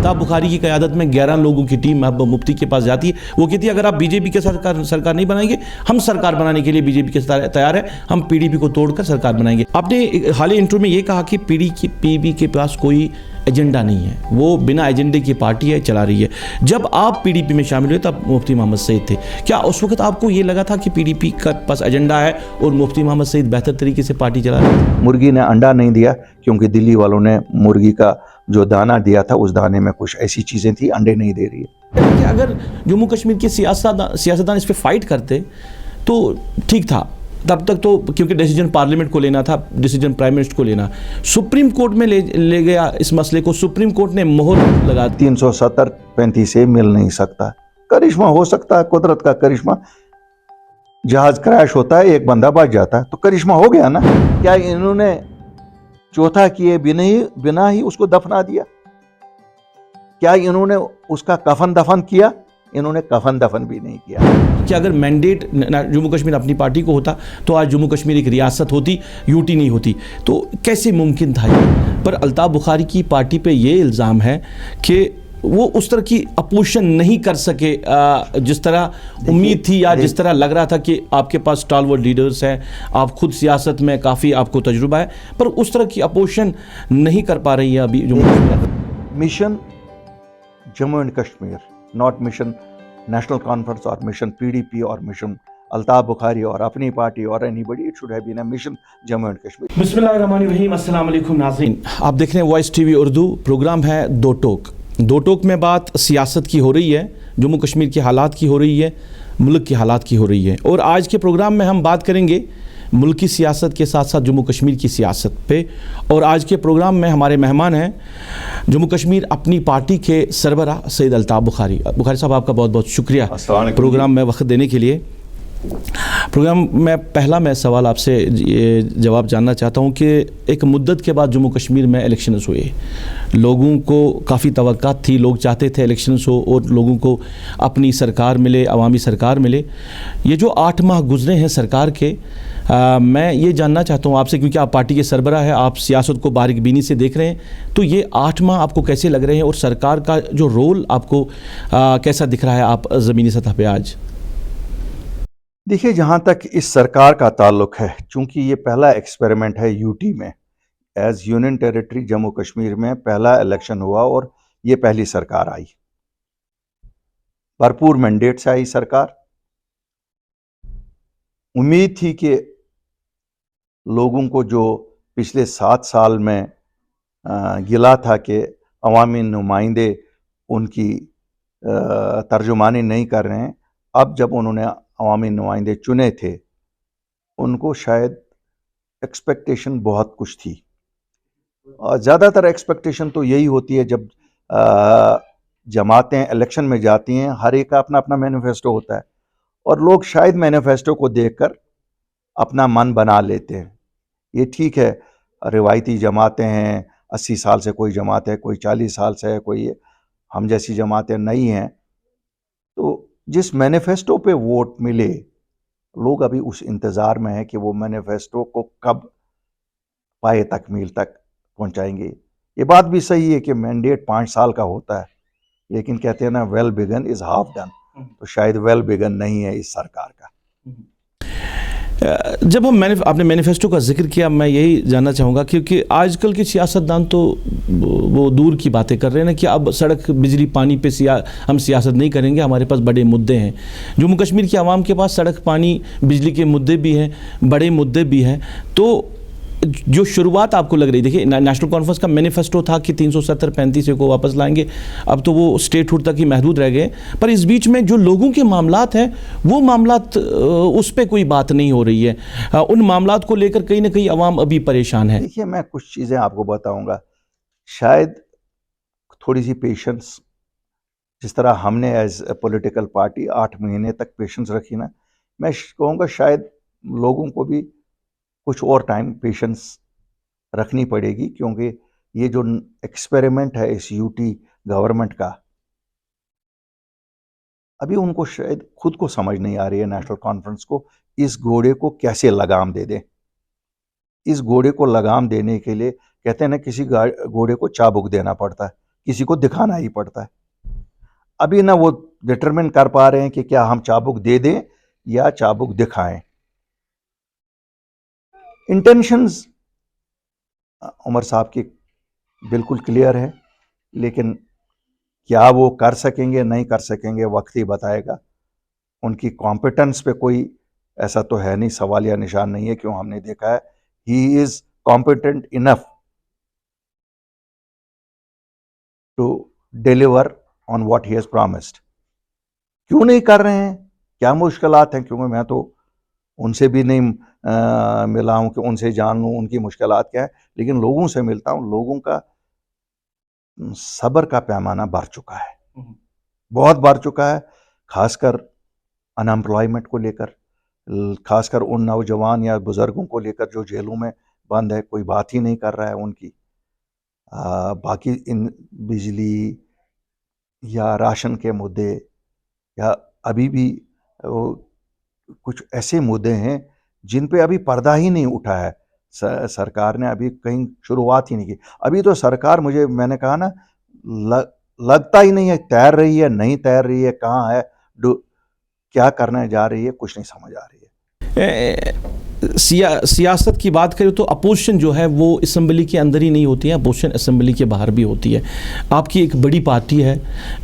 अल्ताफ बुखारी की क़यादत में 11 लोगों की टीम महबूबा मुफ्ती के पास जाती है। वो कहती है अगर आप बीजेपी के साथ सरकार नहीं बनाएंगे, हम सरकार बनाने के लिए बीजेपी के साथ तैयार है, हम पीडीपी को तोड़कर सरकार बनाएंगे। आपने हाल ही इंटरव्यू में ये कहा कि पीडीपी के पास कोई एजेंडा नहीं है, वो बिना एजेंडे की पार्टी है, चला रही है। जब आप पीडीपी में शामिल हुए तब मुफ्ती मोहम्मद सईद थे, क्या उस वक्त आपको ये लगा था कि पीडीपी का पास एजेंडा है और मुफ्ती मोहम्मद सईद बेहतर तरीके से पार्टी चला रहे हैं? मुर्गी ने अंडा नहीं दिया, क्योंकि दिल्ली वालों ने मुर्गी का जो दाना दिया था उस दाने में कुछ ऐसी चीज़ें थी, अंडे नहीं दे रही है। कि अगर जम्मू कश्मीर के सियासतदान इस पर फाइट करते तो ठीक था, तब तक तो, क्योंकि डिसीजन पार्लियामेंट को लेना था, डिसीजन प्राइम मिनिस्टर को लेना। सुप्रीम कोर्ट में ले गया इस मसले को, सुप्रीम कोर्ट ने मोहर लगा दी। 370-35 से मिल नहीं सकता। करिश्मा हो सकता है, कुदरत का करिश्मा। जहाज क्रैश होता है, एक बंदा बच जाता है, तो करिश्मा हो गया ना। क्या इन्होंने चौथा किए बिना ही उसको दफना दिया? क्या इन्होंने उसका कफन दफन किया? इन्होंने कफन दफन भी नहीं किया। कि अगर मैंडेट जम्मू कश्मीर अपनी पार्टी को होता तो आज जम्मू कश्मीर एक रियासत होती, यूटी नहीं होती। तो कैसे मुमकिन था ये? पर अल्ताफ बुखारी की पार्टी पे ये इल्ज़ाम है कि वो उस तरह की अपोजिशन नहीं कर सके जिस तरह उम्मीद थी या जिस तरह लग रहा था कि आपके पास स्टालवर्ड लीडर्स हैं, आप खुद सियासत में काफ़ी आपको तजुर्बा है, पर उस तरह की अपोजिशन नहीं कर पा रही है अभी Jammu Kashmir. Mission Jammu and Kashmir, not mission National Conference और मिशन पीडीपी और मिशन अल्ताफ बुखारी और अपनी पार्टी और anybody, it should have been a mission Jammu and Kashmir. बिस्मिल्लाहिर्रहमानिर्रहीम, अस्सलाम वालेकुम नाज़रीन, आप देख रहे हैं वॉइस टीवी उर्दू। प्रोग्राम है दो टोक। दो टोक में बात सियासत की हो रही है, जम्मू कश्मीर के हालात की हो रही है, मुल्क के हालात की हो रही है। और आज के प्रोग्राम में हम बात करेंगे मुल्क की सियासत के साथ साथ जम्मू कश्मीर की सियासत पे। और आज के प्रोग्राम में हमारे मेहमान हैं जम्मू कश्मीर अपनी पार्टी के सरबराह सैयद अल्ताफ बुखारी। बुखारी साहब, आपका बहुत बहुत शुक्रिया प्रोग्राम में वक्त देने के लिए। प्रोग्राम में पहला मैं सवाल आपसे ये जवाब जानना चाहता हूँ कि एक मुद्दत के बाद जम्मू कश्मीर में इलेक्शंस हुए, लोगों को काफ़ी तवक्कात थी, लोग चाहते थे इलेक्शंस हो और लोगों को अपनी सरकार मिले, अवामी सरकार मिले। ये जो 8 माह गुजरे हैं सरकार के, मैं ये जानना चाहता हूँ आपसे, क्योंकि आप पार्टी के सरबराह हैं, आप सियासत को बारीकबीनी से देख रहे हैं, तो ये 8 माह आपको कैसे लग रहे हैं और सरकार का जो रोल आपको कैसा दिख रहा है आप ज़मीनी सतह पर आज? देखिए, जहाँ तक इस सरकार का ताल्लुक है, चूंकि ये पहला एक्सपेरिमेंट है यूटी में, as union territory Jammu Kashmir में पहला इलेक्शन हुआ और ये पहली सरकार आई, भरपूर मैंडेट से आई सरकार। उम्मीद थी कि लोगों को जो पिछले 7 साल में गिला था कि अवामी नुमाइंदे उनकी तर्जुमानी नहीं कर रहे हैं, अब जब उन्होंने अवामी नुमाइंदे चुने थे, उनको शायद एक्सपेक्टेशन बहुत कुछ थी। और ज़्यादातर एक्सपेक्टेशन तो यही होती है जब जमातें इलेक्शन में जाती हैं, हर एक का अपना अपना मैनिफेस्टो होता है और लोग शायद मैनिफेस्टो को देखकर अपना मन बना लेते हैं। ये ठीक है, रिवायती जमातें हैं, 80 साल से कोई जमात है, कोई 40 साल से है, कोई हम जैसी जमातें नहीं हैं। तो जिस मैनिफेस्टो पे वोट मिले, लोग अभी उस इंतज़ार में हैं कि वो मैनिफेस्टो को कब पाए तकमील तक पहुंचाएंगे। ये बात भी सही है कि मैंडेट 5 साल का होता है, लेकिन कहते हैं ना, well begin is half done. तो शायद वेल बिगन नहीं है इस सरकार का। जब हम आपने मैनिफेस्टो का जिक्र किया, मैं यही जानना चाहूँगा, क्योंकि आजकल के सियासतदान तो वो दूर की बातें कर रहे हैं ना कि अब सड़क, बिजली, पानी पे हम सियासत नहीं करेंगे, हमारे पास बड़े मुद्दे हैं। जम्मू कश्मीर की आवाम के पास सड़क, पानी, बिजली के मुद्दे भी हैं, बड़े मुद्दे भी हैं। तो जो शुरुआत आपको लग रही, देखिए नेशनल कॉन्फ्रेंस का मैनिफेस्टो था कि 370-35 को वापस लाएंगे, अब तो वो स्टेटहुड तक ही महदूद रह गए। पर इस बीच में जो लोगों के मामलात हैं, वो मामलात, उस पर कोई बात नहीं हो रही है। उन मामलात को लेकर कहीं ना कहीं अवाम अभी परेशान है। देखिए, मैं कुछ चीज़ें आपको बताऊंगा, शायद थोड़ी सी पेशेंस, जिस तरह हमने एज ए पॉलिटिकल पार्टी 8 महीने तक पेशेंस रखी ना, मैं कहूँगा शायद लोगों को भी कुछ और टाइम पेशेंस रखनी पड़ेगी, क्योंकि ये जो एक्सपेरिमेंट है इस यूटी गवर्नमेंट का, अभी उनको शायद खुद को समझ नहीं आ रही है नेशनल कॉन्फ्रेंस को इस घोड़े को कैसे लगाम दे दें। इस घोड़े को लगाम देने के लिए कहते हैं ना, किसी घोड़े को चाबुक देना पड़ता है, किसी को दिखाना ही पड़ता है। अभी ना वो डिटरमिन कर पा रहे हैं कि क्या हम चाबुक दे दें या चाबुक दिखाएं। इंटेंशंस उमर साहब की बिल्कुल क्लियर है, लेकिन क्या वो कर सकेंगे नहीं कर सकेंगे वक्त ही बताएगा। उनकी कॉम्पिटेंस पे कोई ऐसा तो है नहीं, सवाल या निशान नहीं है, क्यों हमने देखा है he is competent enough to deliver on what he has promised. क्यों नहीं कर रहे हैं, क्या मुश्किलात हैं? क्योंकि मैं तो उनसे भी नहीं मिला हूं कि उनसे जान लूं उनकी मुश्किलात क्या है, लेकिन लोगों से मिलता हूं। लोगों का सब्र का पैमाना बढ़ चुका है, बहुत बढ़ चुका है, खासकर अनएम्प्लॉयमेंट को लेकर, खासकर उन नौजवान या बुजुर्गों को लेकर जो जेलों में बंद है, कोई बात ही नहीं कर रहा है उनकी। बाकी इन बिजली या राशन के मुद्दे या अभी भी कुछ ऐसे मुद्दे हैं जिन पे अभी पर्दा ही नहीं उठा है। सरकार ने अभी कहीं शुरुआत ही नहीं की। अभी तो सरकार, मैंने कहा ना, लगता ही नहीं है तैर रही है नहीं तैर रही है, कहाँ है, क्या करने जा रही है, कुछ नहीं समझ आ रही है। सियासत की बात करें तो अपोजिशन जो है वो असेंबली के अंदर ही नहीं होती है, अपोजिशन असेंबली के बाहर भी होती है। आपकी एक बड़ी पार्टी है,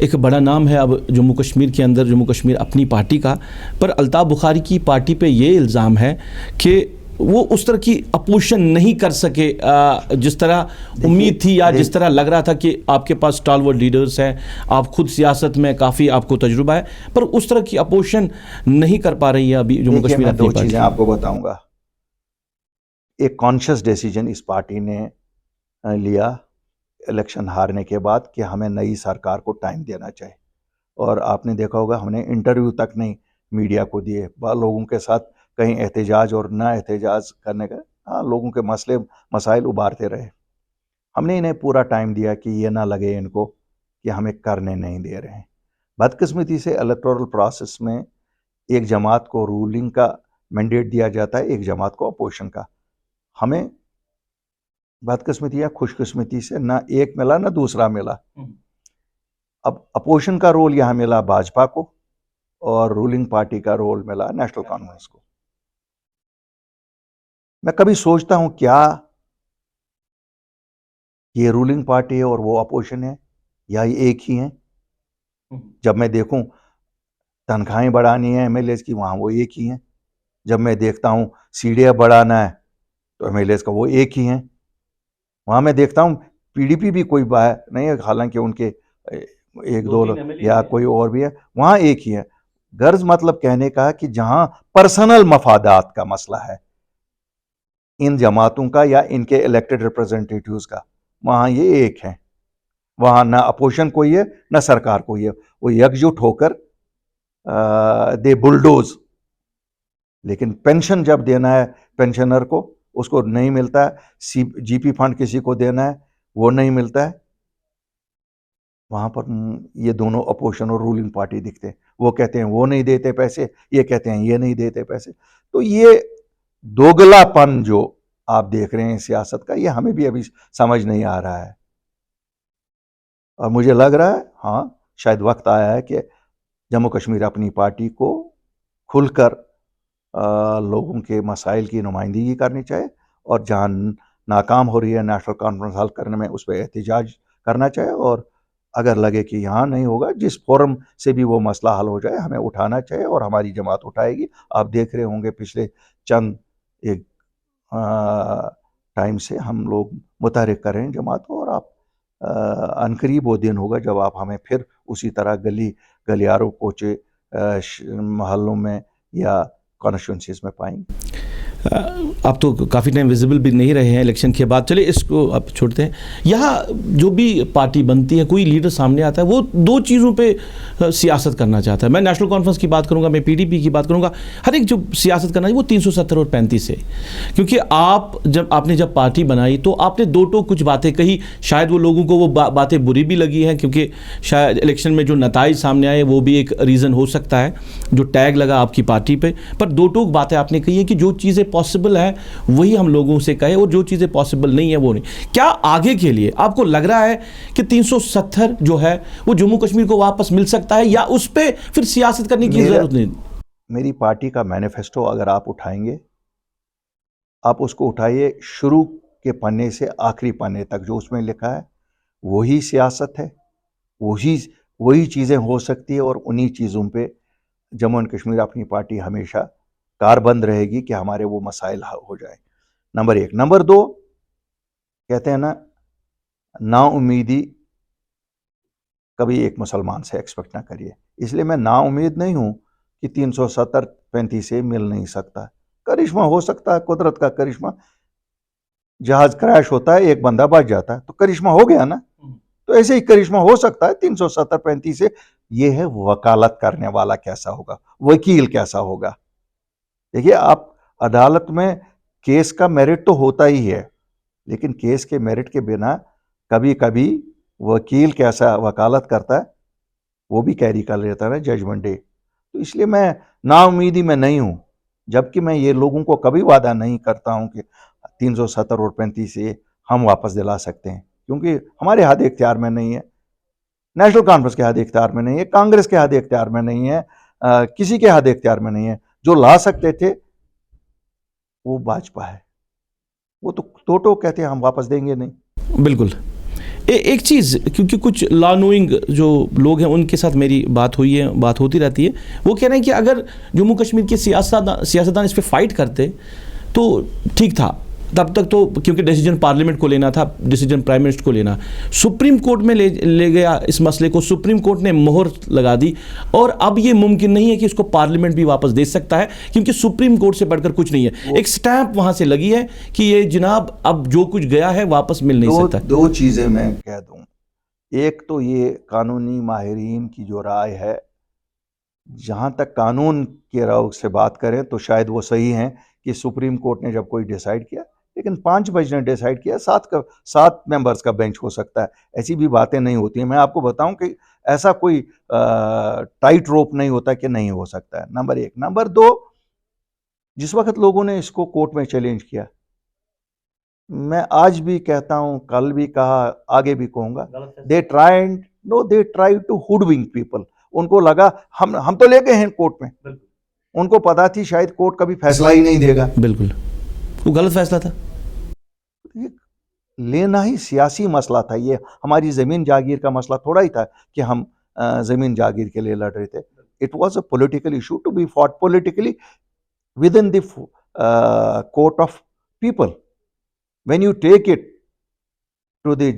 एक बड़ा नाम है अब जम्मू कश्मीर के अंदर, जम्मू कश्मीर अपनी पार्टी का, पर अल्ताफ़ बुखारी की पार्टी पे ये इल्ज़ाम है कि वो उस तरह की अपोजिशन नहीं कर सके जिस तरह उम्मीद थी या जिस तरह लग रहा था कि आपके पास स्टालवर्ड लीडर्स हैं, आप खुद सियासत में काफ़ी आपको तजुर्बा है, पर उस तरह की अपोजिशन नहीं कर पा रही है अभी जम्मू कश्मीर। दो चीज़ें आपको बताऊंगा। एक कॉन्शियस डिसीजन इस पार्टी ने लिया इलेक्शन हारने के बाद कि हमें नई सरकार को टाइम देना चाहिए, और आपने देखा होगा हमने इंटरव्यू तक नहीं मीडिया को दिए, लोगों के साथ कहीं एहतजाज और ना एहतजाज करने का, हाँ, लोगों के मसले मसाइल उबारते रहे। हमने इन्हें पूरा टाइम दिया कि ये ना लगे इनको कि हमें करने नहीं दे रहे हैं। बदकिस्मती से इलेक्टोरल प्रोसेस में एक जमात को रूलिंग का मैंडेट दिया जाता है, एक जमात को अपोजिशन का। हमें बदकिस्मती या खुशकिस्मती से ना एक मिला ना दूसरा मिला। अब अपोजिशन का रोल यहां मिला भाजपा को और रूलिंग पार्टी का रोल मिला नेशनल कॉन्फ्रेंस को। मैं कभी सोचता हूं क्या ये रूलिंग पार्टी है और वो अपोजिशन है, या ये एक ही हैं? जब मैं देखूं तनख्वाहें बढ़ानी है एमएलए की, वहां वो एक ही हैं। जब मैं देखता हूं सीढ़ियां बढ़ाना है तो एमएलए का वो एक ही हैं। वहां मैं देखता हूं पीडीपी भी कोई नहीं है, हालांकि उनके एक दो या कोई और भी है, वहां एक ही है। गर्ज मतलब कहने का कि जहां पर्सनल मफादात का मसला है इन जमातों का या इनके इलेक्टेड रिप्रेजेंटेटिव्स का, वहां ये एक है। वहां ना अपोजिशन कोई है ना सरकार कोई है, वो एकजुट होकर दे बुलडोज। लेकिन पेंशन जब देना है पेंशनर को, उसको नहीं मिलता है। जीपी फंड किसी को देना है, वो नहीं मिलता है। वहां पर ये दोनों अपोजिशन और रूलिंग पार्टी दिखते हैं। वो कहते हैं वो नहीं देते पैसे, ये कहते हैं ये नहीं देते पैसे। तो ये दोगलापन जो आप देख रहे हैं सियासत का, ये हमें भी अभी समझ नहीं आ रहा है। और मुझे लग रहा है हाँ, शायद वक्त आया है कि जम्मू कश्मीर अपनी पार्टी को खुलकर लोगों के मसाइल की नुमाइंदगी करनी चाहिए, और जहाँ नाकाम हो रही है नेशनल कॉन्फ्रेंस हल करने में, उस पर एहतजाज करना चाहिए। और अगर लगे कि यहाँ नहीं होगा, जिस फोरम से भी वो मसला हल हो जाए, हमें उठाना चाहिए, और हमारी जमात उठाएगी। आप देख रहे होंगे पिछले चंद एक टाइम से हम लोग मुतहरिक कर रहे हैं जमात को, और आप अनकरीब वो दिन होगा जब आप हमें फिर उसी तरह गलियारों कोचे महलों में या कॉन्स्टिट्यूंसीज में पाएंगे। आप तो काफ़ी टाइम विजिबल भी नहीं रहे हैं इलेक्शन के बाद, चलिए इसको आप छोड़ते हैं। यहाँ जो भी पार्टी बनती है, कोई लीडर सामने आता है, वो दो चीज़ों पे सियासत करना चाहता है। मैं नेशनल कॉन्फ्रेंस की बात करूँगा, मैं पीडीपी की बात करूँगा, हर एक जो सियासत करना है वो 370 और 35 है। क्योंकि आपने जब पार्टी बनाई तो आपने दो टोक कुछ बातें कही, शायद वो लोगों को वो बातें बुरी भी लगी हैं, क्योंकि शायद इलेक्शन में जो नताइज सामने आए वो भी एक रीज़न हो सकता है, जो टैग लगा आपकी पार्टी पर। दो टोक बातें आपने कही है कि जो चीज़ें पॉसिबल है वही हम लोगों से कहे, और जो चीज़ें पॉसिबल नहीं है वो नहीं। क्या आगे के लिए आपको लग रहा है कि 370 जो है वो जम्मू कश्मीर को वापस मिल सकता है, या उस पर फिर सियासत करने की ज़रूरत नहीं? मेरी पार्टी का मैनिफेस्टो अगर आप उठाएंगे, आप उसको उठाइए शुरू के पन्ने से आखिरी पन्ने तक, जो उसमें लिखा है वही सियासत है, वही चीज़ें हो सकती है, और उन्हीं चीज़ों पे जम्मू एंड कश्मीर अपनी पार्टी हमेशा कारबंद रहेगी कि हमारे वो मसाइल हो जाए। नंबर 1। नंबर 2, कहते हैं ना उम्मीदी कभी एक मुसलमान से एक्सपेक्ट ना करिए। इसलिए मैं ना उम्मीद नहीं हूँ कि 370-35 से मिल नहीं सकता। करिश्मा हो सकता है, कुदरत का करिश्मा। जहाज क्रैश होता है, एक बंदा बच जाता है, तो करिश्मा हो गया ना। तो ऐसे ही करिश्मा हो सकता है 370-35 से। ये है वकालत करने वाला कैसा होगा, वकील कैसा होगा। देखिए, आप अदालत में केस का मेरिट तो होता ही है, लेकिन केस के मेरिट के बिना कभी कभी वकील कैसा वकालत करता है वो भी कैरी कर लेता है ना जजमेंट डे। तो इसलिए मैं नाउमीदी में नहीं हूँ, जबकि मैं ये लोगों को कभी वादा नहीं करता हूँ कि 370 और 35 से हम वापस दिला सकते हैं, क्योंकि हमारे हाथ इख्तियार में नहीं है, नेशनल कॉन्फ्रेंस के हाथ इख्तियार में नहीं है, कांग्रेस के हाथ इख्तियार में नहीं है, किसी के हाथ इख्तियार में नहीं है। जो ला सकते थे वो भाजपा है, वो तो टोटो कहते हैं हम वापस देंगे नहीं। बिल्कुल। एक चीज़, क्योंकि कुछ लॉ नोइंग जो लोग हैं उनके साथ मेरी बात हुई है, बात होती रहती है, वो कह रहे हैं कि अगर जम्मू कश्मीर के सियासतदान इस पर फाइट करते तो ठीक था, तब तक तो, क्योंकि डिसीजन पार्लियामेंट को लेना था, डिसीजन प्राइम मिनिस्टर को लेना, सुप्रीम कोर्ट में ले गया इस मसले को, सुप्रीम कोर्ट ने मोहर लगा दी, और अब ये मुमकिन नहीं है कि इसको पार्लियामेंट भी वापस दे सकता है, क्योंकि सुप्रीम कोर्ट से बढ़कर कुछ नहीं है। एक स्टैंप वहां से लगी है कि ये जनाब अब जो कुछ गया है वापस मिल नहीं सकता। दो चीजें मैं कह दूं। एक तो ये कानूनी माहिरीन की जो राय है, जहां तक कानून के राव से बात करें तो शायद वो सही है कि सुप्रीम कोर्ट ने जब कोई डिसाइड किया, लेकिन 5 जज ने डिसाइड किया, 7 मेंबर्स का बेंच हो सकता है। ऐसी भी बातें नहीं होती हैं। मैं आपको बताऊं कि ऐसा कोई टाइट रोप नहीं होता कि नहीं हो सकता है। नंबर 1। नंबर 2, जिस वक्त लोगों ने इसको कोर्ट में चैलेंज किया, मैं आज भी कहता हूं, कल भी कहा, आगे भी कहूंगा, दे ट्राई टू हुडविंक पीपल। उनको लगा हम तो ले गए हैं कोर्ट में, उनको पता थी शायद कोर्ट कभी फैसला ही नहीं देगा। बिल्कुल, वो गलत फैसला था। लेना ही सियासी मसला था। ये हमारी जमीन जागीर का मसला थोड़ा ही था कि हम जमीन जागीर के लिए लड़ रहे थे। It was a political issue to be fought politically with in the court of people. When you take it to the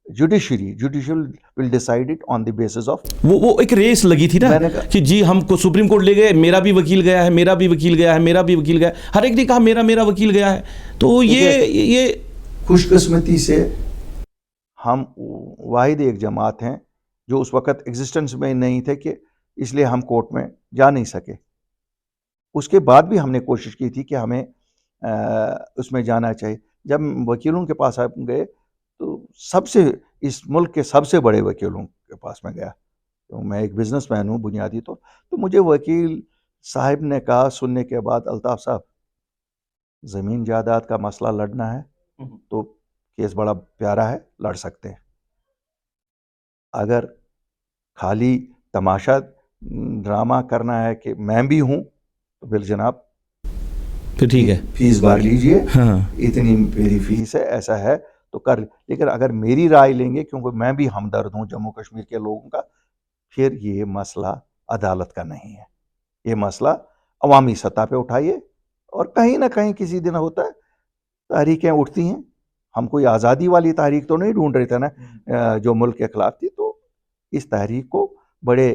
judicial will decide it on the basis of. वो एक रेस लगी थी ना कि जी हमको सुप्रीम कोर्ट ले गए, मेरा भी वकील गया है, मेरा भी वकील गया है, मेरा भी वकील गया है, हर एक ने कहा मेरा वकील गया है। तो ये खुशकिस्मती से हम वाहिद एक जमात हैं जो उस वक़्त एग्जिस्टेंस में नहीं थे, कि इसलिए हम कोर्ट में जा नहीं सके। उसके बाद भी हमने कोशिश की थी कि हमें उसमें जाना चाहिए। जब वकीलों के पास हम गए तो इस मुल्क के सबसे बड़े वकीलों के पास मैं गया, तो मैं एक बिजनेसमैन हूँ बुनियादी तौर। तो मुझे वकील साहब ने कहा सुनने के बाद, अल्ताफ़ साहब, ज़मीन जायदाद का मसला लड़ना है तो केस बड़ा प्यारा है, लड़ सकते हैं। अगर खाली तमाशा ड्रामा करना है कि मैं भी हूँ, तो फिर जनाब फिर ठीक है, फीस भर लीजिए। हाँ। इतनी मेरी फीस है, ऐसा है तो कर। लेकिन अगर मेरी राय लेंगे, क्योंकि मैं भी हमदर्द हूँ जम्मू कश्मीर के लोगों का, फिर ये मसला अदालत का नहीं है, ये मसला अवामी सतह पे उठाइए। और कहीं ना कहीं किसी दिन होता है, तहरीकें उठती हैं। हम कोई आज़ादी वाली तहरीक तो नहीं ढूंढ रहे थे ना जो मुल्क के खिलाफ थी। तो इस तहरीक को बड़े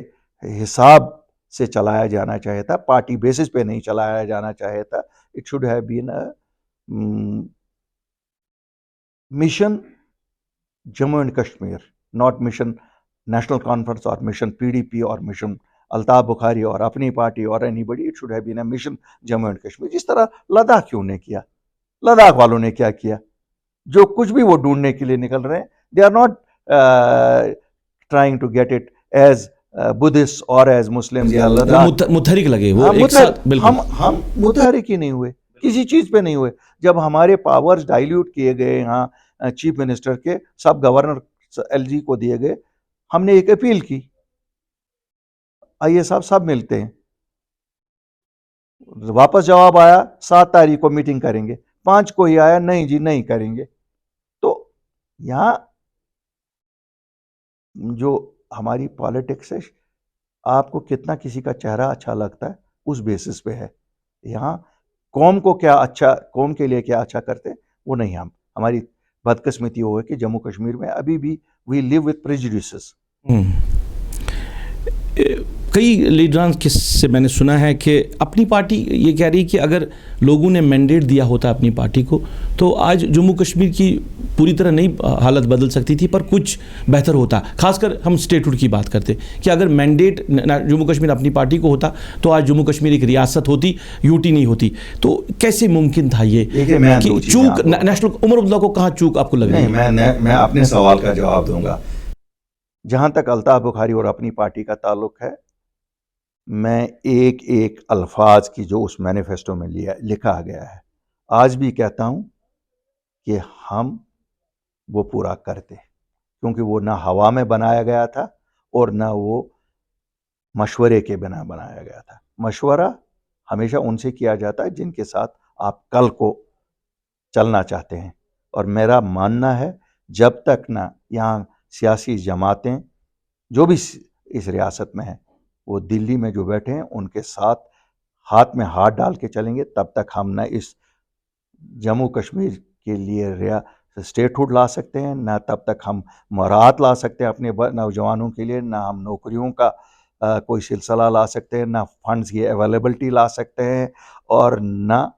हिसाब से चलाया जाना चाहिए था, पार्टी बेसिस पे नहीं चलाया जाना चाहिए था। It should have been a mission Jammu and Kashmir, not mission National Conference और मिशन PDP और मिशन अल्ताफ बुखारी और अपनी पार्टी और anybody. It should have been a mission Jammu and Kashmir. जिस तरह लद्दाख क्यों ने किया, लद्दाख वालों ने क्या किया, जो कुछ भी वो ढूंढने के लिए निकल रहे हैं, they are not trying to get it as Buddhist और एज मुस्लिम या लद्दाख। मुतहरिक लगे वो हम मुतहरिक ही नहीं हुए। किसी चीज़ पे नहीं हुए। जब हमारे पावर्स डाइल्यूट किए गए यहाँ चीफ मिनिस्टर के, सब गवर्नर एलजी को दिए गए, हमने एक अपील की, आइए साहब सब मिलते हैं। वापस जवाब आया 7 तारीख को मीटिंग करेंगे, 5 को ही आया नहीं जी नहीं करेंगे। तो यहाँ जो हमारी पॉलिटिक्स है, आपको कितना किसी का चेहरा अच्छा लगता है उस बेसिस पे है। यहाँ कौम को क्या अच्छा, कौम के लिए क्या अच्छा करते हैं वो नहीं। हम हमारी बदकिस्मती वो है कि जम्मू कश्मीर में अभी भी वी लिव विथ प्रेजुडिसेस। कई लीडरान से मैंने सुना है कि अपनी पार्टी ये कह रही है कि अगर लोगों ने मैंडेट दिया होता अपनी पार्टी को तो आज जम्मू कश्मीर की पूरी तरह नहीं हालत बदल सकती थी, पर कुछ बेहतर होता। खासकर हम स्टेटहुड की बात करते कि अगर मैंडेट जम्मू कश्मीर अपनी पार्टी को होता तो आज जम्मू कश्मीर एक रियासत होती, यूटी नहीं होती। तो कैसे मुमकिन था ये कि चूक नेशनल उमर अब्दुल्ला को कहाँ चूक आपको लग रही है? मैं अपने सवाल का जवाब दूंगा। जहां तक अल्ताफ बुखारी और अपनी पार्टी का ताल्लुक है, मैं एक एक अल्फाज की जो उस मैनिफेस्टो में लिखा गया है आज भी कहता हूं कि हम वो पूरा करते, क्योंकि वो ना हवा में बनाया गया था और ना वो मशवरे के बिना बनाया गया था। मशवरा हमेशा उनसे किया जाता है जिनके साथ आप कल को चलना चाहते हैं। और मेरा मानना है जब तक ना यहाँ सियासी जमातें जो भी इस रियासत में हैं वो दिल्ली में जो बैठे हैं उनके साथ हाथ में हाथ डाल के चलेंगे, तब तक हम ना इस जम्मू कश्मीर के लिए स्टेटहुड ला सकते हैं, ना तब तक हम मराहत ला सकते हैं अपने नौजवानों के लिए, ना हम नौकरियों का कोई सिलसिला ला सकते हैं, ना फंड्स की अवेलेबिलिटी ला सकते हैं, और ना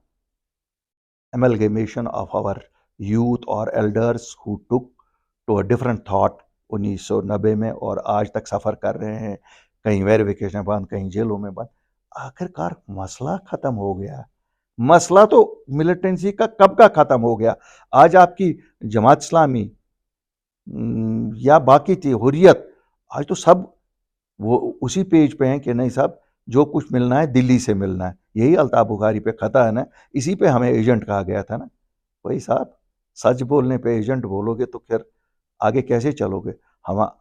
amalgamation of our youth or elders who took to a different thought 1990 में और आज तक सफ़र कर रहे हैं, कहीं वेरिफिकेशन बंद, कहीं जेलों में बंद। आखिरकार मसला ख़त्म हो गया। मसला तो मिलिटेंसी का कब का ख़त्म हो गया। आज आपकी जमात इस्लामी या बाकी थी हुर्रियत, आज तो सब वो उसी पेज पे हैं कि नहीं साहब जो कुछ मिलना है दिल्ली से मिलना है। यही अल्ताफ बुखारी पे खता है ना, इसी पे हमें एजेंट कहा गया था ना। भाई साहब सच बोलने पे एजेंट बोलोगे तो फिर आगे कैसे चलोगे।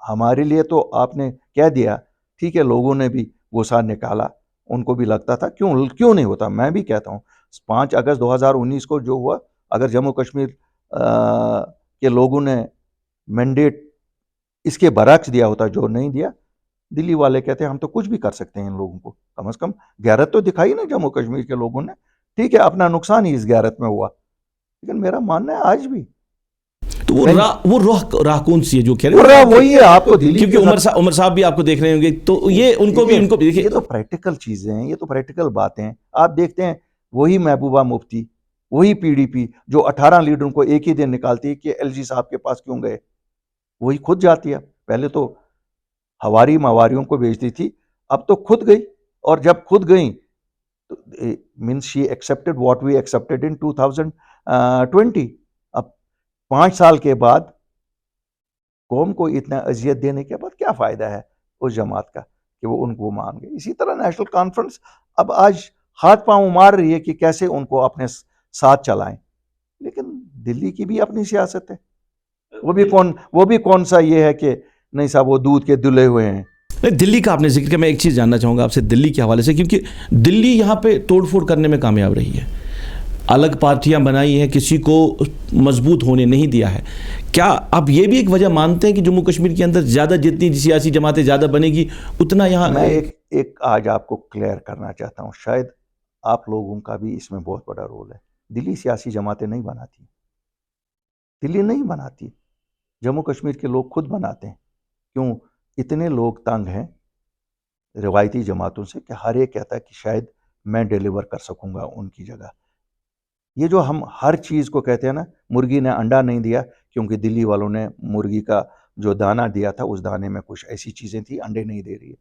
हमारे लिए तो आपने कह दिया, ठीक है, लोगों ने भी गुस्सा निकाला, उनको भी लगता था क्यों नहीं होता। मैं भी कहता हूँ 5 अगस्त 2019 को जो हुआ, अगर जम्मू कश्मीर के लोगों ने मैंडेट इसके बरक्स दिया होता जो नहीं दिया, दिल्ली वाले कहते हैं हम तो कुछ भी कर सकते हैं इन लोगों को। कम से कम गैरत तो दिखाई ना जम्मू कश्मीर के लोगों ने। ठीक है, अपना नुकसान ही इस गैरत में हुआ, लेकिन मेरा मानना है आज भी तो वो राह कौन सी है जो कह रहे हैं? वही है। आप तो दिल्ली, क्योंकि उमर साहब भी आपको देख रहे होंगे, तो ये उनको देखिए, ये तो प्रैक्टिकल चीजें हैं, ये तो प्रैक्टिकल बातें हैं। आप देखते हैं वही महबूबा मुफ्ती, वही पीडीपी जो 18 लीडरों को एक ही दिन निकालती है कि एलजी साहब के पास क्यों गए, वही खुद जाती है। पहले तो हवारी मवारियों को भेजती थी, अब तो खुद गई। और जब खुद गई तो means she accepted what we accepted in 2020। अब 5 साल के बाद कौम को इतना अजियत देने के बाद क्या फ़ायदा है उस जमात का कि वो उनको मान गए। इसी तरह नेशनल कॉन्फ्रेंस अब आज हाथ पांव मार रही है कि कैसे उनको अपने साथ चलाएं, लेकिन दिल्ली की भी अपनी सियासत है। वो भी कौन सा ये है कि नहीं साहब वो दूध के दुले हुए हैं। दिल्ली का आपने जिक्र किया, मैं एक चीज़ जानना चाहूँगा आपसे दिल्ली के हवाले से, क्योंकि दिल्ली यहाँ पे तोड़फोड़ करने में कामयाब रही है, अलग पार्टियां बनाई हैं, किसी को मजबूत होने नहीं दिया है। क्या आप ये भी एक वजह मानते हैं कि जम्मू कश्मीर के अंदर ज़्यादा जितनी सियासी जमातें ज़्यादा बनेगी उतना यहाँ? मैं एक आज आपको क्लियर करना चाहता हूँ, शायद आप लोगों का भी इसमें बहुत बड़ा रोल है। दिल्ली सियासी जमातें नहीं बनाती, दिल्ली नहीं बनाती, जम्मू कश्मीर के लोग खुद बनाते हैं। क्यों? इतने लोग तंग हैं रिवायती जमातों से कि हर एक कहता है कि शायद मैं डिलीवर कर सकूंगा उनकी जगह। ये जो हम हर चीज़ को कहते हैं ना, मुर्गी ने अंडा नहीं दिया क्योंकि दिल्ली वालों ने मुर्गी का जो दाना दिया था उस दाने में कुछ ऐसी चीज़ें थी, अंडे नहीं दे रही है।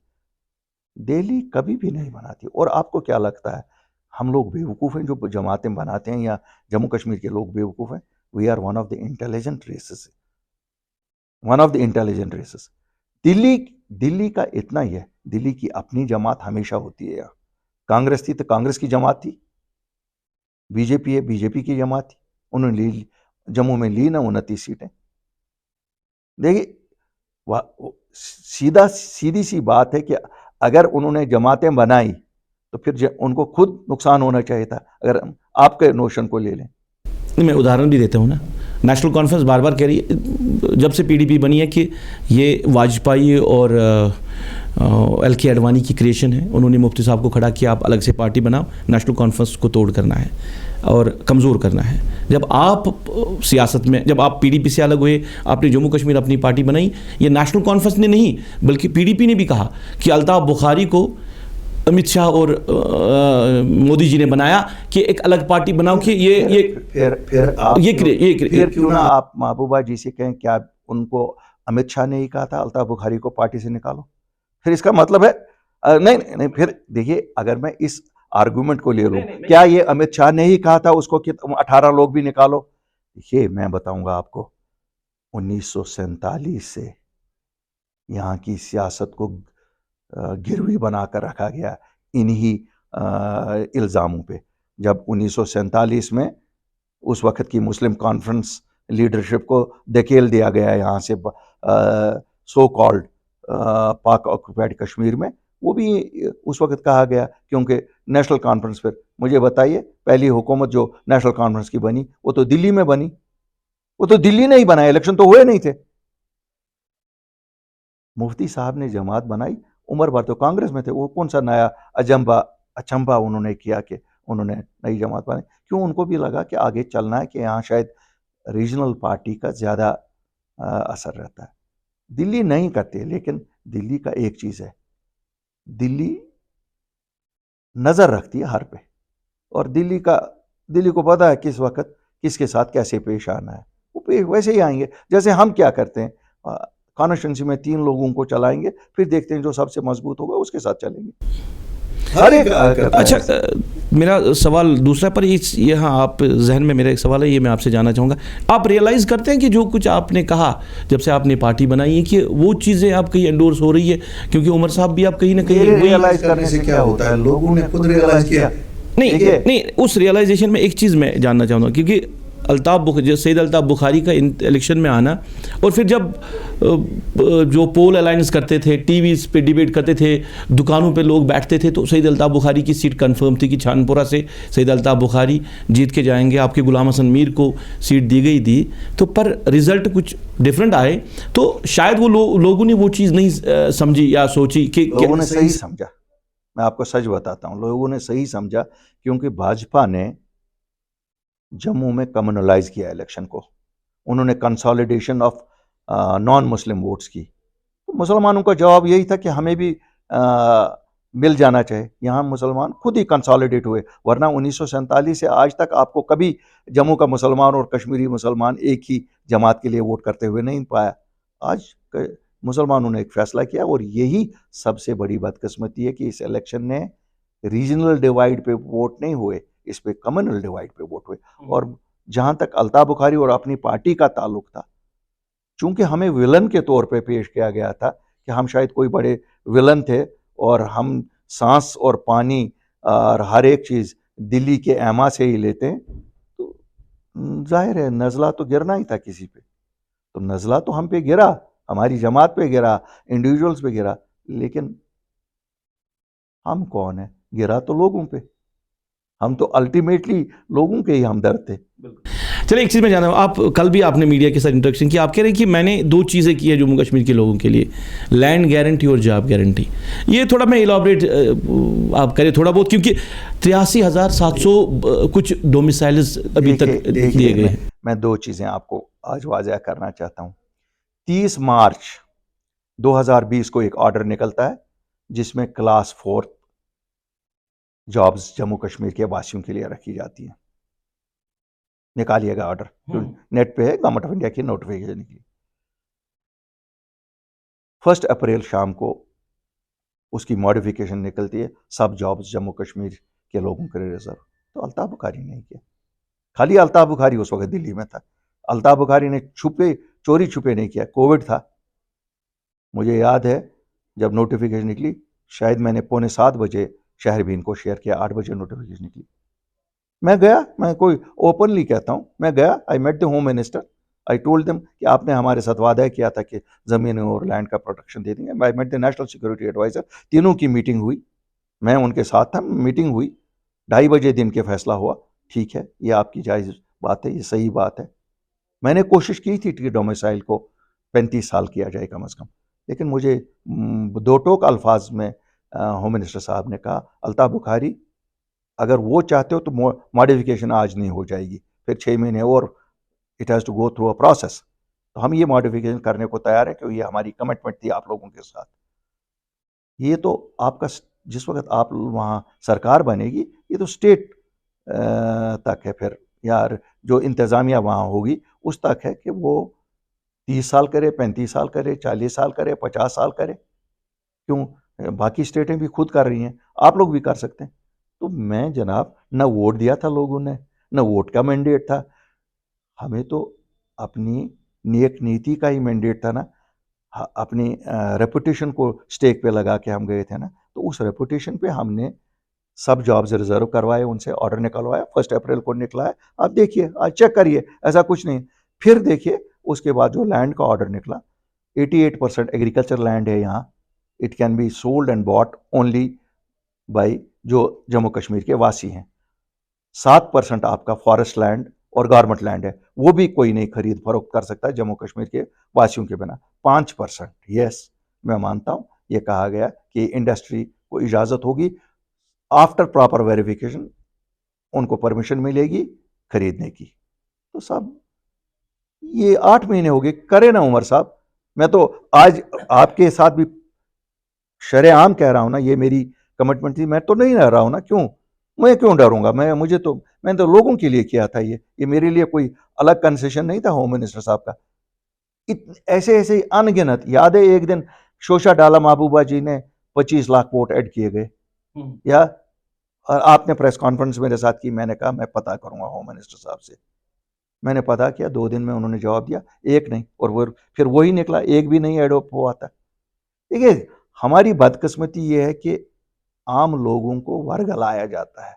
दिल्ली कभी भी नहीं बनाती। और आपको क्या लगता है हम लोग बेवकूफ़ हैं जो जमातें बनाते हैं, या जम्मू कश्मीर के लोग बेवकूफ़ हैं? We are one of the intelligent races, one of the intelligent races. Delhi का इतना ही है, दिल्ली की अपनी जमात हमेशा होती है। यहाँ कांग्रेस थी तो कांग्रेस की जमात थी, बीजेपी है, बीजेपी की जमात थी, उन्होंने ली, जम्मू में ली ना 29 सीटें। देखिए सीधी सी बात है कि अगर उन्होंने जमातें बनाई तो फिर उनको खुद नुकसान होना चाहिए था, अगर आपके नोशन को ले लें। मैं उदाहरण भी देता हूँ ना, नेशनल कॉन्फ्रेंस बार बार कह रही है जब से पीडीपी बनी है कि ये वाजपेयी और एल के अडवाणी की क्रिएशन है। उन्होंने मुफ्ती साहब को खड़ा किया, आप अलग से पार्टी बनाओ, नेशनल कॉन्फ्रेंस को तोड़ करना है और कमज़ोर करना है। जब आप सियासत में, जब आप पीडीपी से अलग हुए, आपने जम्मू कश्मीर अपनी पार्टी बनाई, ये नेशनल कॉन्फ्रेंस ने नहीं बल्कि पीडीपी ने भी कहा कि अल्ताफ़ बुखारी को अमित शाह और मोदी जी ने बनाया कि एक अलग पार्टी बनाओ कि ये फिर आप फिर क्यों ना आप महबूबा जी से कहें, क्या उनको अमित शाह ने ही कहा था अल्ताफ़ बुखारी को पार्टी से निकालो? फिर इसका मतलब है नहीं, फिर देखिए, अगर मैं इस आर्गुमेंट को ले लूं, क्या ये अमित शाह ने ही कहा था उसको कि 18 लोग भी निकालो? देखिए मैं बताऊंगा आपको, 1947 से यहाँ की सियासत को गिरवी बनाकर रखा गया इन्हीं इल्ज़ामों पे। जब 1947 में उस वक्त की मुस्लिम कॉन्फ्रेंस लीडरशिप को धकेल दिया गया यहाँ से सो कॉल्ड पाक ऑक्युपाइड कश्मीर में, वो भी उस वक्त कहा गया क्योंकि नेशनल कॉन्फ्रेंस, फिर मुझे बताइए पहली हुकूमत जो नेशनल कॉन्फ्रेंस की बनी वो तो दिल्ली में बनी, वो तो दिल्ली ने ही बनाया, इलेक्शन तो हुए नहीं थे। मुफ्ती साहब ने जमात बनाई, उम्र भर तो कांग्रेस में थे, वो कौन सा नया अचंबा उन्होंने किया कि उन्होंने नई जमात बनाई? क्यों? उनको भी लगा कि आगे चलना है, कि यहाँ शायद रीजनल पार्टी का ज़्यादा असर रहता है। दिल्ली नहीं करते, लेकिन दिल्ली का एक चीज़ है, दिल्ली नज़र रखती है हर पे, और दिल्ली को पता है किस वक्त किसके साथ कैसे पेश आना है। वो वैसे ही आएंगे जैसे हम क्या करते हैं, कॉन्स्टिट्यूंसी में 3 लोगों को चलाएंगे, फिर देखते हैं जो सबसे मजबूत होगा उसके साथ चलेंगे। हर एक अच्छा, मेरा सवाल दूसरा पर यहाँ आप जहन में मेरा एक सवाल है, ये मैं आपसे जानना चाहूँगा। आप रियलाइज़ करते हैं कि जो कुछ आपने कहा जब से आपने पार्टी बनाई है कि वो चीज़ें आप कहीं एंडोर्स हो रही है? क्योंकि उमर साहब भी आप कहीं ना कहीं रियलाइज करने से क्या होता है, लोगों ने खुद रियलाइज किया। नहीं, उस रियलाइजेशन में एक चीज़ मैं जानना चाहूँगा, क्योंकि सैयद अल्ताफ़ बुखारी का इलेक्शन में आना, और फिर जब जो पोल अलायंस करते थे, टीवी पे डिबेट करते थे, दुकानों पे लोग बैठते थे, तो सैयद अल्ताफ़ बुखारी की सीट कंफर्म थी कि छानपुरा से सैयद अल्ताफ़ बुखारी जीत के जाएंगे, आपके गुलाम हसन मीर को सीट दी गई थी। तो पर रिज़ल्ट कुछ डिफरेंट आए, तो शायद वो लोगों ने वो चीज़ नहीं समझी या सोची कि लोगों ने सही समझा। मैं आपको सच बताता हूँ, लोगों ने सही समझा, क्योंकि भाजपा ने जम्मू में कम्युनलाइज किया इलेक्शन को, उन्होंने consolidation of non Muslim votes की। तो मुसलमानों का जवाब यही था कि हमें भी मिल जाना चाहिए। यहाँ मुसलमान खुद ही कंसोलिडेट हुए, वरना 1947 से आज तक आपको कभी जम्मू का मुसलमान और कश्मीरी मुसलमान एक ही जमात के लिए वोट करते हुए नहीं पाया। आज मुसलमानों ने एक फैसला किया, और यही सबसे बड़ी बदकिस्मती है कि इस इलेक्शन ने रीजनल डिवाइड पे वोट नहीं हुए, इस पे कम्युनल डिवाइड पे वोट हुए। और जहां तक अल्ताफ़ बुखारी और अपनी पार्टी का ताल्लुक था, चूंकि हमें विलन के तौर पे पेश किया गया था कि हम शायद कोई बड़े विलन थे, और हम सांस और पानी और हर एक चीज़ दिल्ली के एमा से ही लेते हैं, तो जाहिर है नज़ला तो गिरना ही था किसी पे। तो नज़ला तो हम पे गिरा, हमारी जमात पे गिरा, इंडिविजुअल्स पे गिरा, लेकिन हम कौन है? गिरा तो लोगों पे। हम तो अल्टीमेटली लोगों के ही हमदर्द थे। चलिए, एक चीज़ मैं जानता हूँ, आप कल भी आपने मीडिया के साथ इंटरेक्शन किया, आप कह रहे हैं कि मैंने 2 चीज़ें की है जम्मू कश्मीर के लोगों के लिए, लैंड गारंटी और जॉब गारंटी। ये थोड़ा मैं इलाबरेट आप करें थोड़ा बहुत, क्योंकि 83,700 कुछ डोमिसाइल्स अभी तक दिए गए हैं। मैं 2 चीज़ें आपको आज वाज़ह करना चाहता हूँ। 30 मार्च 2020 को एक ऑर्डर निकलता है जिसमें क्लास 4 जॉब्स जम्मू कश्मीर के वासियों के लिए रखी जाती हैं। निकालिएगा ऑर्डर, नेट पे है, गवर्नमेंट ऑफ इंडिया की नोटिफिकेशन निकली। 1 अप्रैल शाम को उसकी मॉडिफिकेशन निकलती है, सब जॉब्स जम्मू कश्मीर के लोगों के लिए रिजर्व। तो अल्ताफ़ बुखारी ने किया, खाली अल्ताफ़ बुखारी उस वक्त दिल्ली में था। अल्ताफ़ बुखारी ने चोरी छुपे नहीं किया। कोविड था, मुझे याद है जब नोटिफिकेशन निकली, शायद मैंने 6:45 बजे शहरबीन को शेयर किया, 8 बजे नोटिफिकेशन निकली। मैं गया, मैं कोई ओपनली कहता हूँ, मैं गया, I met the home minister, I told them कि आपने हमारे साथ वादा किया था कि ज़मीन और लैंड का प्रोटेक्शन दे देंगे। I met the national security adviser, तीनों की मीटिंग हुई, मैं उनके साथ था, मीटिंग हुई, 2:30 बजे दिन के फैसला हुआ, ठीक है, ये आपकी जायज़ बात है, ये सही बात है। मैंने कोशिश की थी कि डोमिसाइल को 35 साल किया जाए कम से कम, लेकिन मुझे दो टोक अल्फाज में होम मिनिस्टर साहब ने कहा, अल्ताफ़ बुखारी अगर वो चाहते हो तो मॉडिफिकेशन आज नहीं हो जाएगी, फिर 6 महीने और it has to go through a process. तो हम ये मॉडिफिकेशन करने को तैयार हैं क्योंकि ये हमारी कमिटमेंट थी आप लोगों के साथ। ये तो आपका जिस वक्त आप वहाँ सरकार बनेगी, ये तो स्टेट तक है फिर, यार जो इंतज़ामिया वहाँ होगी उस तक है कि वो 30 साल करे, 35 साल करे, 40 साल करे, 50 साल करे। क्यों? बाकी स्टेटें भी खुद कर रही हैं, आप लोग भी कर सकते हैं। तो मैं जनाब ना वोट दिया था लोगों ने, ना वोट का मैंडेट था, हमें तो अपनी नेक नीति का ही मैंडेट था ना, अपनी रेपुटेशन को स्टेक पे लगा के हम गए थे ना, तो उस रेपुटेशन पे हमने सब जॉब्स रिजर्व करवाए, उनसे ऑर्डर निकलवाया, 1 अप्रैल को निकला है। आप देखिए, आज चेक करिए, ऐसा कुछ नहीं। फिर देखिए उसके बाद जो लैंड का ऑर्डर निकला, 88% एग्रीकल्चर लैंड है यहाँ, it can be sold and bought only by जो जम्मू कश्मीर के वासी हैं। 7% आपका फॉरेस्ट लैंड और गवर्नमेंट लैंड है, वो भी कोई नहीं खरीद फरोख्त कर सकता है जम्मू कश्मीर के वासियों के बिना। 5%, यस, मैं मानता हूँ, ये कहा गया कि इंडस्ट्री को इजाज़त होगी, आफ्टर प्रॉपर वेरिफिकेशन उनको परमिशन मिलेगी खरीदने की। तो साहब ये 8 महीने हो गए, करे ना उमर साहब। मैं तो आज आपके साथ भी शरेआम कह रहा हूं ना, ये मेरी कमिटमेंट थी, मैं तो नहीं रह रहा हूं ना, क्यों? मैं क्यों डरूंगा? मैंने तो लोगों के लिए किया था, ये मेरे लिए कोई अलग कंसेशन नहीं था होम मिनिस्टर साहब का। ऐसे ऐसे अनगिनत याद है, एक दिन शोशा डाला महबूबा जी ने 25 लाख वोट ऐड किए गए, या और आपने प्रेस कॉन्फ्रेंस मेरे साथ की, मैंने कहा मैं पता करूंगा होम मिनिस्टर साहब से। मैंने पता किया, 2 दिन में उन्होंने जवाब दिया, एक नहीं, और वो फिर वही निकला, एक भी नहीं एडोप हुआ था। देखिए, हमारी बदकिस्मती ये है कि आम लोगों को वर्गलाया जाता है,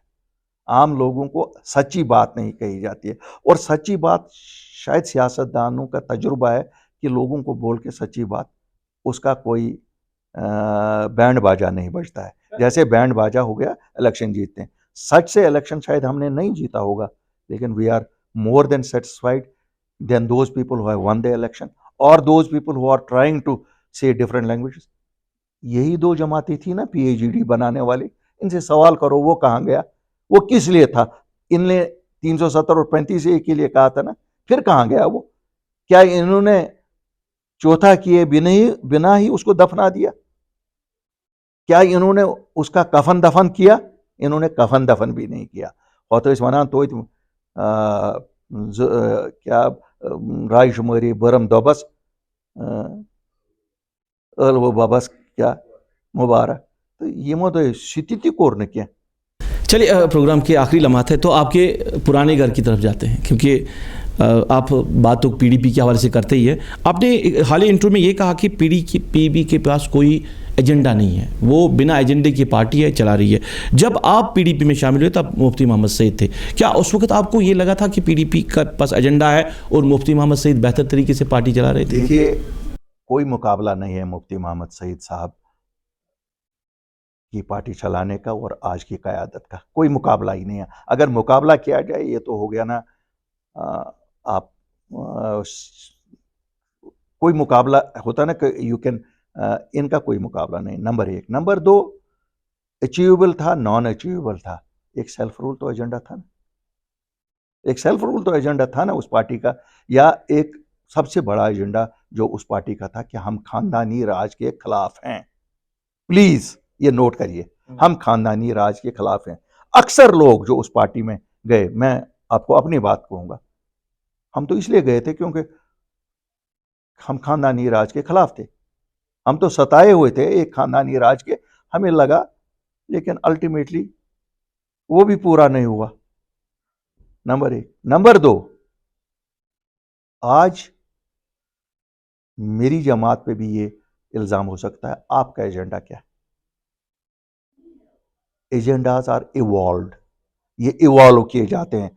आम लोगों को सच्ची बात नहीं कही जाती है, और सच्ची बात शायद सियासतदानों का तजुर्बा है कि लोगों को बोल के सच्ची बात, उसका कोई बैंड बाजा नहीं बजता है। जैसे बैंड बाजा हो गया, इलेक्शन जीतते हैं, सच से इलेक्शन शायद हमने नहीं जीता होगा, लेकिन we are more than satisfied than those people who have won the election और those people who are trying to say different languages. यही 2 जमातें थी ना पीएचडी बनाने वाली, इनसे सवाल करो वो कहाँ गया, वो किस लिए था? इनने 370 और 35 ए के लिए कहा था ना, फिर कहाँ गया वो? क्या इन्होंने चौथा किए बिना ही उसको दफना दिया? क्या इन्होंने उसका कफन दफन किया? इन्होंने कफन दफन भी नहीं किया। Otherwise वनान तो क्या राय शुमारी बरम दोबस वो बबस क्या मुबारक, तो ये मो तो स्थिति कोर ने क्या। चलिए प्रोग्राम के आखिरी लम्हात है तो आपके पुराने घर की तरफ जाते हैं, क्योंकि आप बात तो पीडीपी के हवाले से करते ही है। आपने हालिया इंटरव्यू में ये कहा कि पीडीपी के पास कोई एजेंडा नहीं है, वो बिना एजेंडे की पार्टी है, चला रही है। जब आप पीडीपी में शामिल हुए तब मुफ्ती मोहम्मद सईद थे, क्या उस वक्त आपको ये लगा था कि पीडीपी का पास एजेंडा है और मुफ्ती मोहम्मद सईद बेहतर तरीके से पार्टी चला रहे थे? देखिए, कोई मुकाबला नहीं है मुफ्ती मोहम्मद सईद साहब की पार्टी चलाने का और आज की क़यादत का, कोई मुकाबला ही नहीं है। अगर मुकाबला किया जाए, ये तो हो गया ना, आप कोई मुकाबला होता ना कि यू कैन, इनका कोई मुकाबला नहीं, नंबर 1। नंबर 2, अचीवेबल था, नॉन अचीवेबल था, एक सेल्फ रूल तो एजेंडा था ना, एक सेल्फ रूल तो एजेंडा था ना उस पार्टी का। या एक सबसे बड़ा एजेंडा जो उस पार्टी का था कि हम खानदानी राज के खिलाफ हैं। प्लीज ये नोट करिए, हम खानदानी राज के खिलाफ हैं। अक्सर लोग जो उस पार्टी में गए, मैं आपको अपनी बात कहूंगा, हम तो इसलिए गए थे क्योंकि हम खानदानी राज के खिलाफ थे, हम तो सताए हुए थे एक खानदानी राज के, हमें लगा, लेकिन अल्टीमेटली वो भी पूरा नहीं हुआ। नंबर 1। नंबर 2, आज मेरी जमात पे भी ये इल्जाम हो सकता है, आपका एजेंडा क्या है? एजेंडाज आर इवॉल्व्ड, ये इवॉल्व किए जाते हैं।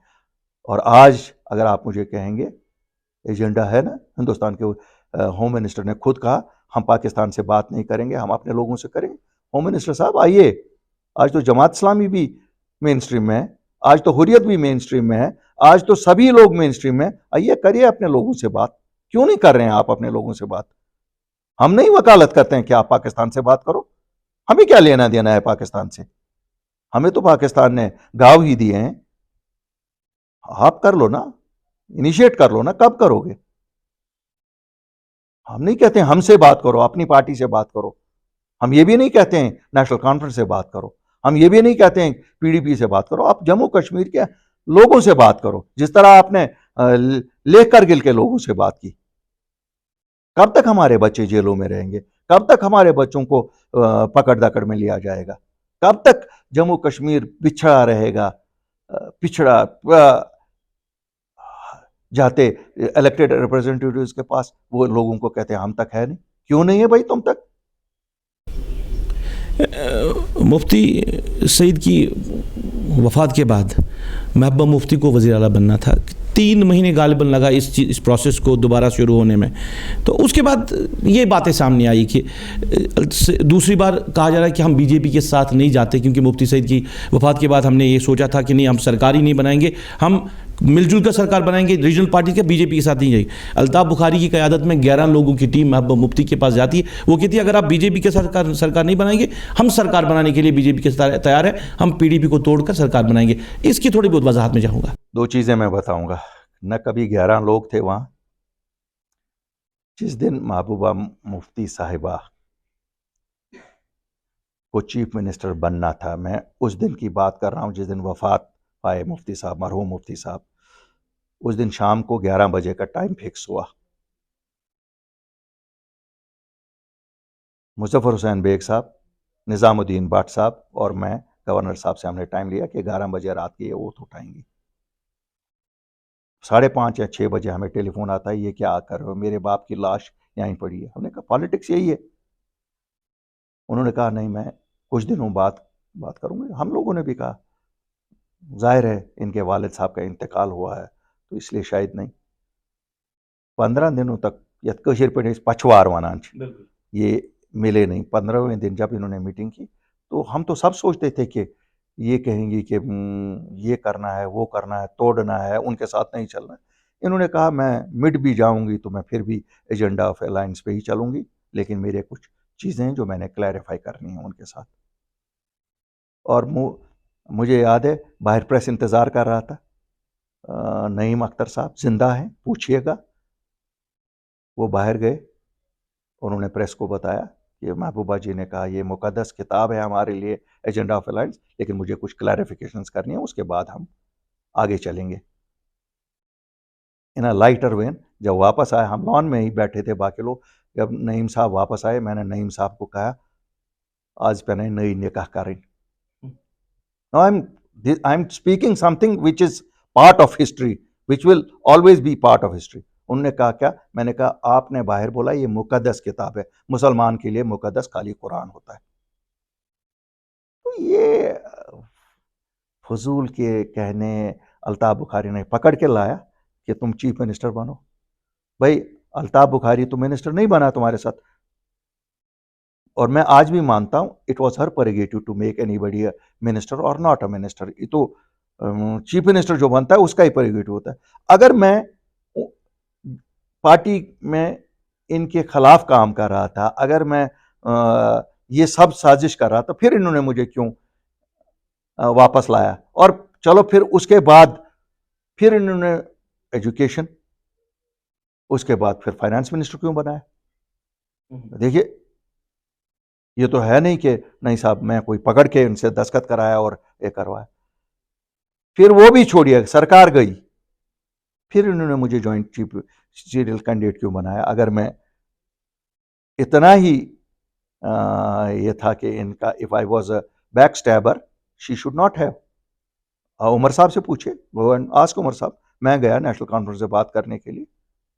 और आज अगर आप मुझे कहेंगे एजेंडा है ना, हिंदुस्तान के होम मिनिस्टर ने खुद कहा हम पाकिस्तान से बात नहीं करेंगे, हम अपने लोगों से करेंगे। होम मिनिस्टर साहब आइए, आज तो जमात इस्लामी भी मेन स्ट्रीम में है, आज तो हुर्रियत भी मेन स्ट्रीम में है, आज तो सभी लोग मेन स्ट्रीम में। आइए करिए अपने लोगों से बात। क्यों नहीं कर रहे हैं आप अपने लोगों से बात? हम नहीं वकालत करते हैं कि आप पाकिस्तान से बात करो, हमें क्या लेना देना है पाकिस्तान से? हमें तो पाकिस्तान ने गाँव ही दिए हैं। आप कर लो ना, इनिशिएट कर लो ना, कब करोगे? हम नहीं कहते हमसे बात करो, अपनी पार्टी से बात करो। हम ये भी नहीं कहते हैं नेशनल कॉन्फ्रेंस से बात करो, हम ये भी नहीं कहते हैं पीडीपी से बात करो। आप जम्मू कश्मीर के लोगों से बात करो, जिस तरह आपने लेह करगिल के लोगों से बात की। कब तक हमारे बच्चे जेलों में रहेंगे? कब तक हमारे बच्चों को पकड़ दकड़ में लिया जाएगा? कब तक जम्मू कश्मीर पिछड़ा रहेगा? पिछड़ा जाते इलेक्टेड रिप्रेजेंटेटिव्स के पास, वो लोगों को कहते हैं हम तक है नहीं। क्यों नहीं है भाई तुम तक? मुफ्ती सईद की वफ़ात के बाद महबूबा मुफ्ती को वज़ीर आला बनना था। 3 महीने गालिबन लगा इस प्रोसेस को दोबारा शुरू होने में। तो उसके बाद ये बातें सामने आई कि दूसरी बार कहा जा रहा है कि हम बीजेपी के साथ नहीं जाते, क्योंकि मुफ्ती सईद की वफ़ात के बाद हमने ये सोचा था कि नहीं, हम सरकार ही नहीं बनाएंगे, हम मिलजुल कर सरकार बनाएंगे, रीजनल पार्टी के बीजेपी के साथ नहीं जाएगी। अल्ताफ़ बुखारी की क़यादत में 11 लोगों की टीम महबूबा मुफ्ती के पास जाती है। वो कहती है अगर आप बीजेपी के साथ सरकार नहीं बनाएंगे, हम सरकार बनाने के लिए बीजेपी के साथ तैयार है, हम पीडीपी को तोड़कर सरकार बनाएंगे। इसकी थोड़ी बहुत वजाहत में चाहूँगा। 2 चीज़ें मैं बताऊंगा। न कभी 11 लोग थे वहाँ। जिस दिन महबूबा मुफ्ती साहिबा को चीफ मिनिस्टर बनना था, मैं उस दिन की बात कर रहा हूँ जिस दिन वफात पाए मुफ्ती साहब, मरहूम मुफ्ती साहब। उस दिन शाम को 11 बजे का टाइम फिक्स हुआ। मुजफ्फर हुसैन बेग साहब, निज़ामुद्दीन भट्ट साहब और मैं गवर्नर साहब से हमने टाइम लिया कि 11 बजे रात की ये ओथ उठाएंगी। 5:30 या 6 बजे हमें टेलीफोन आता है, ये क्या कर रहे हो, मेरे बाप की लाश यहीं पड़ी है। हमने कहा पॉलिटिक्स यही है। उन्होंने कहा नहीं, मैं कुछ दिनों बाद बात करूंगी। हम लोगों ने भी कहा जाहिर है इनके वालिद साहब का इंतकाल हुआ है तो इसलिए शायद नहीं। 15 दिनों तक यथ कशीर पे पछवार वनान ये मिले नहीं। 15वें दिन जब इन्होंने मीटिंग की तो हम तो सब सोचते थे कि ये कहेंगी कि ये करना है, वो करना है, तोड़ना है, उनके साथ नहीं चलना है। इन्होंने कहा मैं मिड भी जाऊंगी तो मैं फिर भी एजेंडा ऑफ अलायंस पे ही चलूंगी, लेकिन मेरे कुछ चीज़ें हैं जो मैंने क्लैरिफाई करनी है उनके साथ। और मुझे याद है बाहर प्रेस इंतज़ार कर रहा था, नईम अख्तर साहब जिंदा हैं, पूछिएगा। वो बाहर गए, उन्होंने प्रेस को बताया कि महबूबा जी ने कहा ये मुकद्दस किताब है हमारे लिए एजेंडा ऑफ अलायंस, लेकिन मुझे कुछ क्लैरिफिकेशंस करनी है, उसके बाद हम आगे चलेंगे। इन अ लाइटर वेन जब वापस आए, हम लॉन में ही बैठे थे बाकी लोग, जब नईम साहब वापस आए मैंने नईम साहब को कहा आज पे नई निकाह करें। Now I'm speaking something which is part of history, which will always be part of history. उन्होंने कहा क्या? मैंने कहा आपने बाहर बोला ये मुकद्दस किताब है, मुसलमान के लिए मुकद्दस खाली कुरान होता है। तो ये फजूल के कहने अल्ताफ़ बुखारी ने पकड़ के लाया कि तुम चीफ मिनिस्टर बनो। भाई अल्ताफ़ बुखारी तो मिनिस्टर नहीं बना तुम्हारे साथ, और मैं आज भी मानता हूं it was her prerogative to make anybody a minister or not a minister. ये तो चीफ मिनिस्टर जो बनता है उसका ही प्रेरोगेटिव होता है। अगर मैं पार्टी में इनके खिलाफ काम कर रहा था, अगर मैं ये सब साजिश कर रहा था, फिर इन्होंने मुझे क्यों वापस लाया? और चलो फिर उसके बाद फिर इन्होंने एजुकेशन, उसके बाद फिर फाइनेंस मिनिस्टर क्यों बनाया? देखिए ये तो है नहीं कि नहीं साहब मैं कोई पकड़ के इनसे दस्तखत कराया और ये करवाया। फिर वो भी छोड़िए, सरकार गई, फिर इन्होंने मुझे जॉइंट चीफ सीरियल कैंडिडेट क्यों बनाया? अगर मैं इतना ही ये था कि इनका if I was a back stabber she should not have. Omar साहब से पूछे, वो आस्क उमर साहब। मैं गया नेशनल कॉन्फ्रेंस से बात करने के लिए,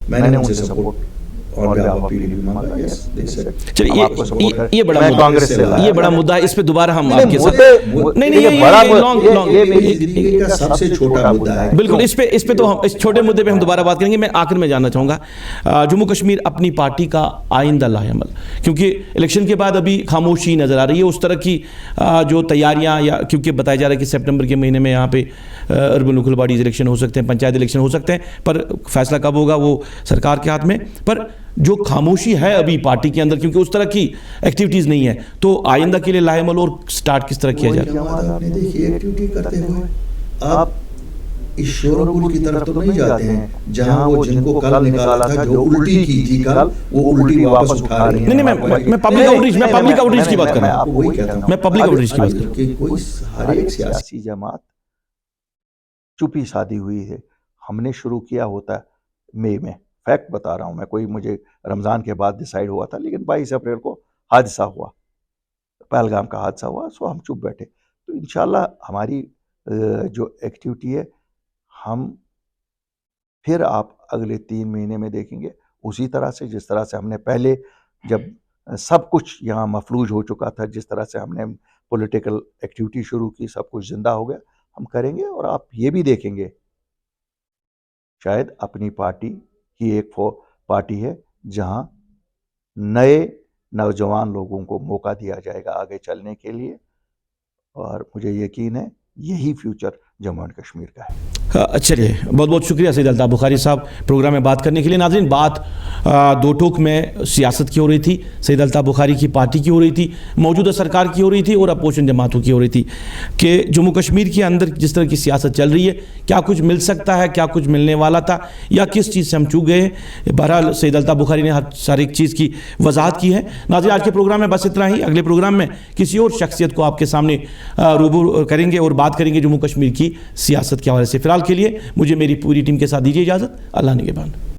मैंने उनसे support on behalf of PDP Manga, yes, they said. चलिए हम आपको support करें। ये बड़ा मैं मुद्दा कांग्रेस से लाया। ये बड़ा मुद्दा है, इस पे दोबारा हम नहीं, आपके साथ मुद्दे- नहीं नहीं ये बड़ा ये लॉन्ग ये- लॉन्ग ये मेरी जिंदगी का सबसे छोटा मुद्दा है। बिल्कुल इस पे तो हम इस छोटे मुद्दे पे हम दोबारा बात करेंगे। मैं आखिर में जानना चाहूँगा जम्मू कश्मीर अपनी पार्टी का आइंदा लाएअमल, क्योंकि इलेक्शन के बाद अभी खामोशी नज़र आ रही है, उस तरह की जो तैयारियां, या क्योंकि बताया जा रहा है कि सितंबर के महीने में यहाँ पे अर्बन लोकल बॉडीज इलेक्शन हो सकते हैं, पंचायत इलेक्शन हो सकते हैं, पर फैसला कब होगा वो सरकार के हाथ में। पर जो खामोशी है अभी पार्टी के अंदर, क्योंकि उस तरह की एक्टिविटीज़ नहीं है, तो आइंदा के लिए लाएअमल और स्टार्ट किस तरह किया जाए? जमात आपने देखी एक्टिविटी करते हुए आप इस शोरगुल की तरफ तो नहीं जाते हैं जहां वो जिनको कल निकाला था, जो उल्टी की थी कल, वो उल्टी वापस उठा रही है। नहीं मैं पब्लिक आउटरीच की बात कर रहा हूँ। वही कहता हूं, मैं पब्लिक आउटरीच की बात कर रहा हूँ। कि कोई हर एक सियासी सियासी जमात चुपी साधी हुई है। हमने शुरू किया होता है मई में, फैक्ट बता रहा हूँ मैं, कोई मुझे रमज़ान के बाद डिसाइड हुआ था, लेकिन 22 अप्रैल को हादसा हुआ, पहलगाम का हादसा हुआ, सो हम चुप बैठे। तो इंशाल्लाह हमारी जो एक्टिविटी है, हम फिर आप अगले 3 महीने में देखेंगे उसी तरह से, जिस तरह से हमने पहले, जब सब कुछ यहाँ मफलूज हो चुका था, जिस तरह से हमने पॉलिटिकल एक्टिविटी शुरू की, सब कुछ जिंदा हो गया, हम करेंगे। और आप ये भी देखेंगे शायद अपनी पार्टी ही एक पार्टी है जहाँ नए नौजवान लोगों को मौका दिया जाएगा आगे चलने के लिए, और मुझे यकीन है यही फ्यूचर जम्मू एंड कश्मीर का है। चलिए, बहुत बहुत शुक्रिया सैयद अल्ताफ़ बुखारी साहब प्रोग्राम में बात करने के लिए। नाज़रीन, बात दो टोक में सियासत की हो रही थी, सैयद अल्ताफ़ बुखारी की पार्टी की हो रही थी, मौजूदा सरकार की हो रही थी और अपोजिशन जमातों की हो रही थी, कि जम्मू कश्मीर के अंदर जिस तरह की सियासत चल रही है, क्या कुछ मिल सकता है, क्या कुछ मिलने वाला था, या किस चीज़ से हम चूक गए। बहरहाल सैयद अल्ताफ़ बुखारी ने हर एक चीज़ की वजाहत की है। नाज़रीन, आज के प्रोग्राम में बस इतना ही। अगले प्रोग्राम में किसी और शख्सियत को आपके सामने रूबरू करेंगे और बात करेंगे जम्मू कश्मीर की सियासत के हवाले से। फिलहाल के लिए मुझे मेरी पूरी टीम के साथ दीजिए इजाज़त। अल्लाह निगहबान।